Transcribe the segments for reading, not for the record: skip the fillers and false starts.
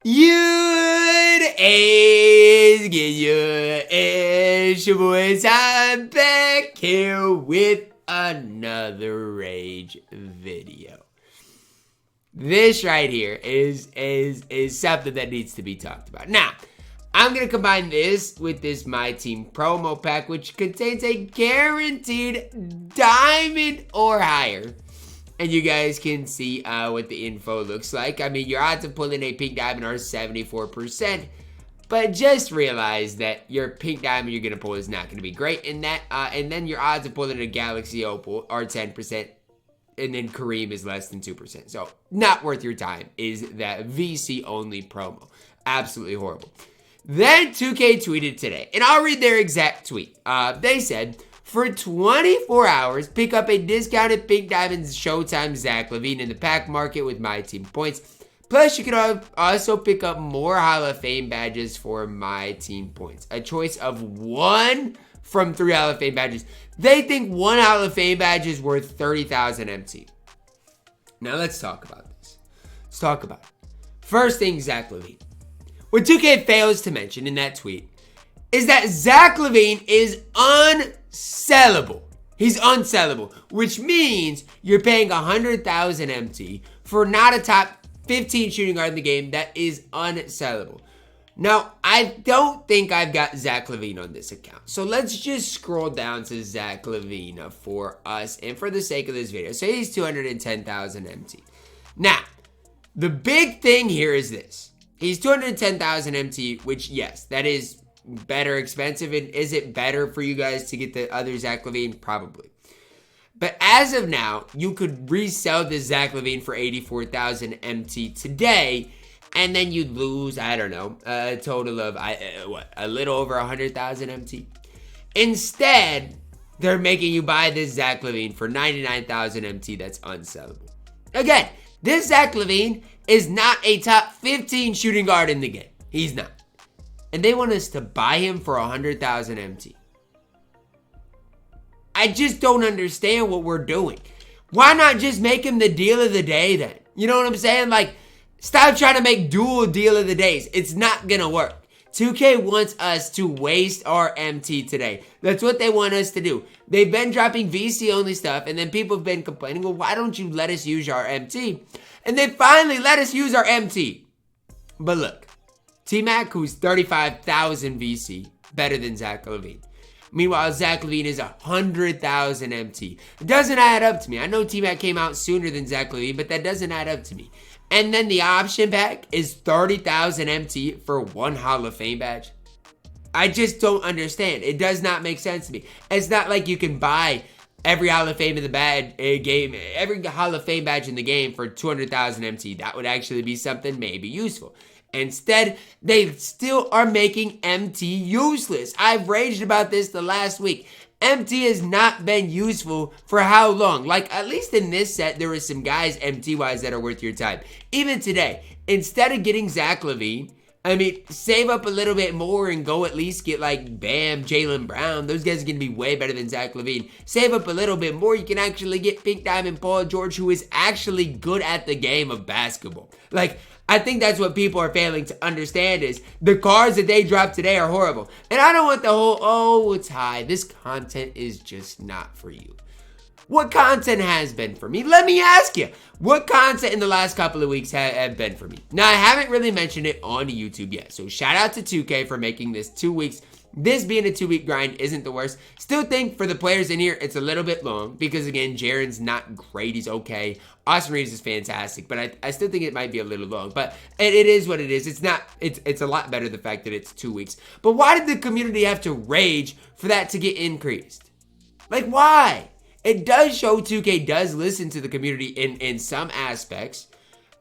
It's your boys. I'm back here with another rage video. This right here is something that needs to be talked about. Now, I'm going to combine this with this MyTeam promo pack, which contains a guaranteed diamond or higher. And you guys can see what the info looks like. I mean, your odds of pulling a pink diamond are 74%. But just realize that your pink diamond you're going to pull is not going to be great. And then your odds of pulling a Galaxy Opal are 10%. And then Kareem is less than 2%. So, not worth your time is that VC only promo. Absolutely horrible. Then 2K tweeted today. And I'll read their exact tweet. They said, for 24 hours, pick up a discounted Pink Diamonds Showtime Zach Lavine in the pack market with MyTeam points. Plus, you can also pick up more Hall of Fame badges for MyTeam points. A choice of 1 from 3 Hall of Fame badges. They think 1 Hall of Fame badge is worth 30,000 MT. Now, let's talk about this. Let's talk about it. First thing, Zach Lavine. What 2K fails to mention in that tweet is that Zach Lavine is unsellable. He's unsellable, which means you're paying 100,000 MT for not a top 15 shooting guard in the game that is unsellable. Now, I don't think I've got Zach Lavine on this account. So let's just scroll down to Zach Lavine for us and for the sake of this video. So he's 210,000 MT. Now, the big thing here is this. He's 210,000 MT, which, yes, that is better expensive. And is it better for you guys to get the other Zach Lavine? Probably. But as of now, you could resell the Zach Lavine for 84,000 MT today, and then you'd lose, I don't know, a total of, a little over 100,000 MT. Instead, they're making you buy this Zach Lavine for 99,000 MT that's unsellable. Again, this Zach Lavine is not a top 15 shooting guard in the game. He's not. And they want us to buy him for 100,000 MT. I just don't understand what we're doing. Why not just make him the deal of the day then? You know what I'm saying? Like, stop trying to make dual deal of the days. It's not gonna work. 2K wants us to waste our MT today. That's what they want us to do. They've been dropping VC only stuff, and then people have been complaining, well, why don't you let us use our MT? And they finally let us use our MT. But look, T-Mac, who's 35,000 VC, better than Zach Lavine. Meanwhile, Zach Lavine is 100,000 MT. It doesn't add up to me. I know T-Mac came out sooner than Zach Lavine, but that doesn't add up to me. And then the option pack is 30,000 MT for 1 Hall of Fame badge. I just don't understand. It does not make sense to me. It's not like you can buy every Hall of Fame in the game, every Hall of Fame badge in the game for 200,000 MT. That would actually be something maybe useful. Instead, they still are making MT useless. I've raged about this the last week. MT has not been useful for how long? Like, at least in this set, there were some guys MT-wise that are worth your time. Even today, instead of getting Zach Lavine, I mean, save up a little bit more and go at least get like Bam, Jaylen Brown. Those guys are going to be way better than Zach Lavine. Save up a little bit more, you can actually get Pink Diamond Paul George, who is actually good at the game of basketball. Like, I think that's what people are failing to understand is the cards that they dropped today are horrible. And I don't want the whole, oh, it's high. This content is just not for you. What content has been for me? Let me ask you. What content in the last couple of weeks have been for me? Now, I haven't really mentioned it on YouTube yet. So shout out to 2K for making this 2 weeks. This being a 2-week grind isn't the worst. Still think for the players in here, it's a little bit long. Because again, Jaren's not great. He's okay. Austin Reeves is fantastic. But I still think it might be a little long. But it is what it is. It's a lot better the fact that it's 2 weeks. But why did the community have to rage for that to get increased? Like, why? It does show 2K does listen to the community in some aspects.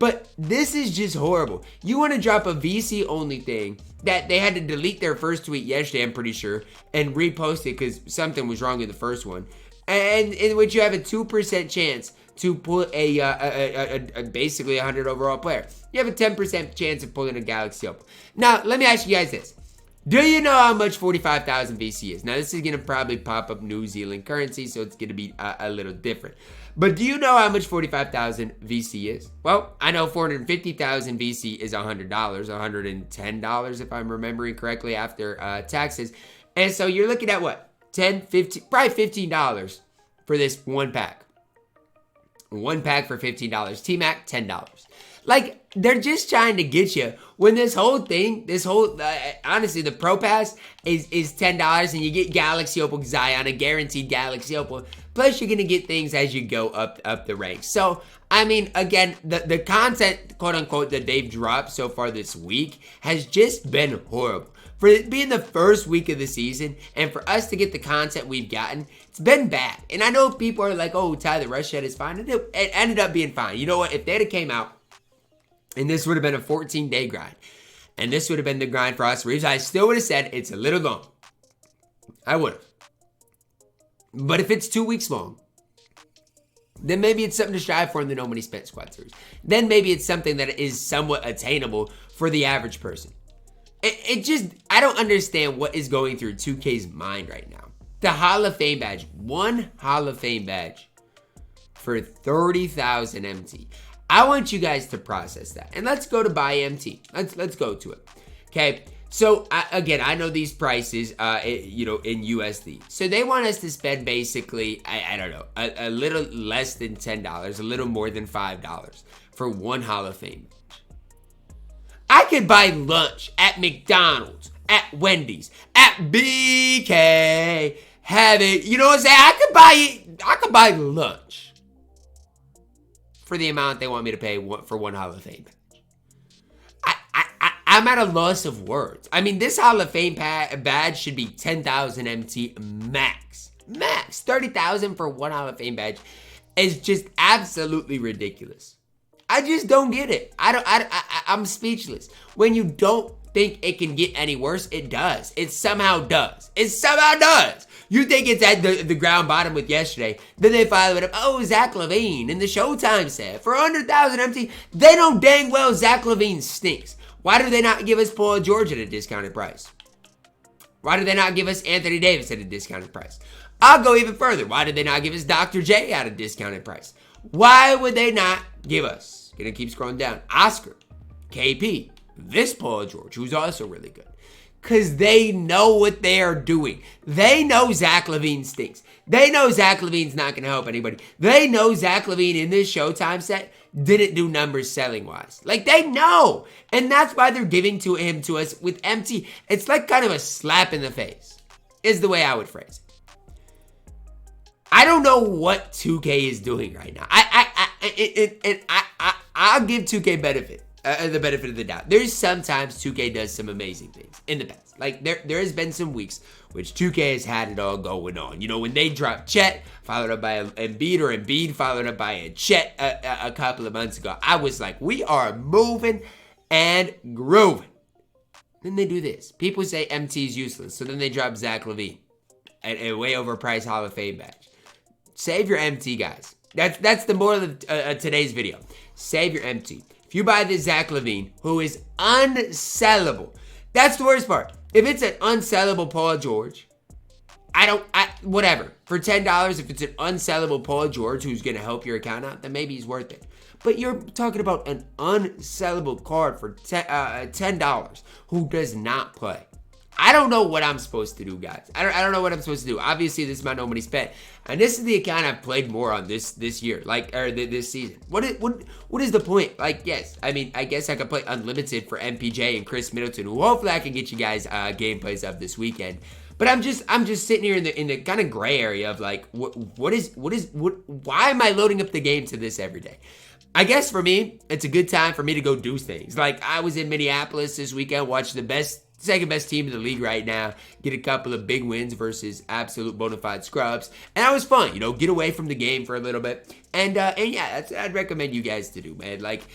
But this is just horrible. You want to drop a VC only thing that they had to delete their first tweet yesterday, I'm pretty sure, and repost it because something was wrong in the first one. And in which you have a 2% chance to pull a basically 100 overall player. You have a 10% chance of pulling a Galaxy Opal. Now, let me ask you guys this. Do you know how much 45,000 VC is? Now, this is going to probably pop up New Zealand currency, so it's going to be a little different. But do you know how much 45,000 VC is? Well, I know 450,000 VC is $100, $110 if I'm remembering correctly after taxes. And so you're looking at what? 10, 15, probably $15 for this one pack. One pack for $15. T-Mac, $10. Like, they're just trying to get you when this whole thing, honestly, the Pro Pass is $10 and you get Galaxy Opal Zion, a guaranteed Galaxy Opal. Plus, you're going to get things as you go up the ranks. So, I mean, again, the content, quote unquote, that they've dropped so far this week has just been horrible. For it being the first week of the season and for us to get the content we've gotten, it's been bad. And I know people are like, oh, Ty, the rush set is fine. It ended up being fine. You know what? If they'd have came out and this would have been a 14-day grind, and this would have been the grind for us Reeves, I still would have said it's a little long. I would have. But if it's 2 weeks long, then maybe it's something to strive for in the No Money Spent Squad series. Then maybe it's something that is somewhat attainable for the average person. It just, I don't understand what is going through 2K's mind right now. The Hall of Fame badge, one Hall of Fame badge for 30,000 MT. I want you guys to process that. And let's go to buy MT. Let's go to it. Okay. So again, I know these prices, in USD. So they want us to spend basically, I don't know, a little less than $10, a little more than $5 for one Hall of Fame. I could buy lunch at McDonald's, at Wendy's, at BK, have it. You know what I'm saying? I could buy lunch for the amount they want me to pay for one Hall of Fame badge. I'm at a loss of words. I mean, this Hall of Fame badge should be 10,000 MT max. Max. 30,000 for one Hall of Fame badge is just absolutely ridiculous. I just don't get it. I'm speechless. When you don't think it can get any worse, it does. It somehow does. It somehow does. You think it's at the ground bottom with yesterday. Then they follow it up. Oh, Zach Lavine in the Showtime set for 100,000 MT. They know dang well Zach Lavine stinks. Why do they not give us Paul George at a discounted price? Why do they not give us Anthony Davis at a discounted price? I'll go even further. Why did they not give us Dr. J at a discounted price? Why would they not give us, gonna keep scrolling down, Oscar, KP, this Paul George, who's also really good? Because they know what they are doing. They know Zach Lavine stinks. They know Zach Lavine's not going to help anybody. They know Zach Lavine in this Showtime set didn't do numbers selling-wise. Like, they know. And that's why they're giving him to us with MT. It's like kind of a slap in the face, is the way I would phrase it. I don't know what 2K is doing right now. I'll give 2K the benefit of the doubt. There's sometimes 2K does some amazing things in the past. Like there has been some weeks which 2K has had it all going on. You know, when they dropped Chet, followed up by Embiid, or Embiid followed up by a Chet a couple of months ago, I was like, we are moving and grooving. Then they do this. People say MT is useless, so then they drop Zach Lavine, a way overpriced Hall of Fame badge. Save your MT, guys. That's the moral of today's video. Save your MT. If you buy this Zach Lavine, who is unsellable, that's the worst part. If it's an unsellable Paul George, whatever. For $10, if it's an unsellable Paul George who's going to help your account out, then maybe he's worth it. But you're talking about an unsellable card for $10 who does not play. I don't know what I'm supposed to do, guys. I don't know what I'm supposed to do. Obviously, this is my No Money Spent, and this is the account I've played more on this year, this season. What is the point? Like, yes, I mean, I guess I could play unlimited for MPJ and Chris Middleton, who hopefully I can get you guys gameplays of this weekend. But I'm just sitting here in the kind of gray area of like, why am I loading up the game to this every day? I guess for me, it's a good time for me to go do things. Like, I was in Minneapolis this weekend, watched the second best team in the league right now, get a couple of big wins versus absolute bona fide scrubs, and that was fun, you know, get away from the game for a little bit, and yeah, that's what I'd recommend you guys to do, man. Like,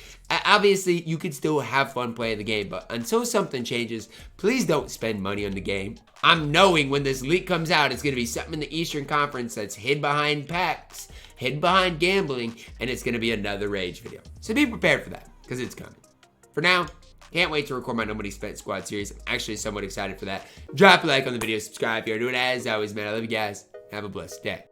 obviously, you could still have fun playing the game, but until something changes, please don't spend money on the game. I'm knowing when this leak comes out, it's going to be something in the Eastern Conference that's hid behind packs, hid behind gambling, and it's going to be another rage video. So be prepared for that, because it's coming. For now, can't wait to record my No Money Spent Squad series. I'm actually somewhat excited for that. Drop a like on the video, subscribe if you're doing it. As always, man, I love you guys. Have a blessed day.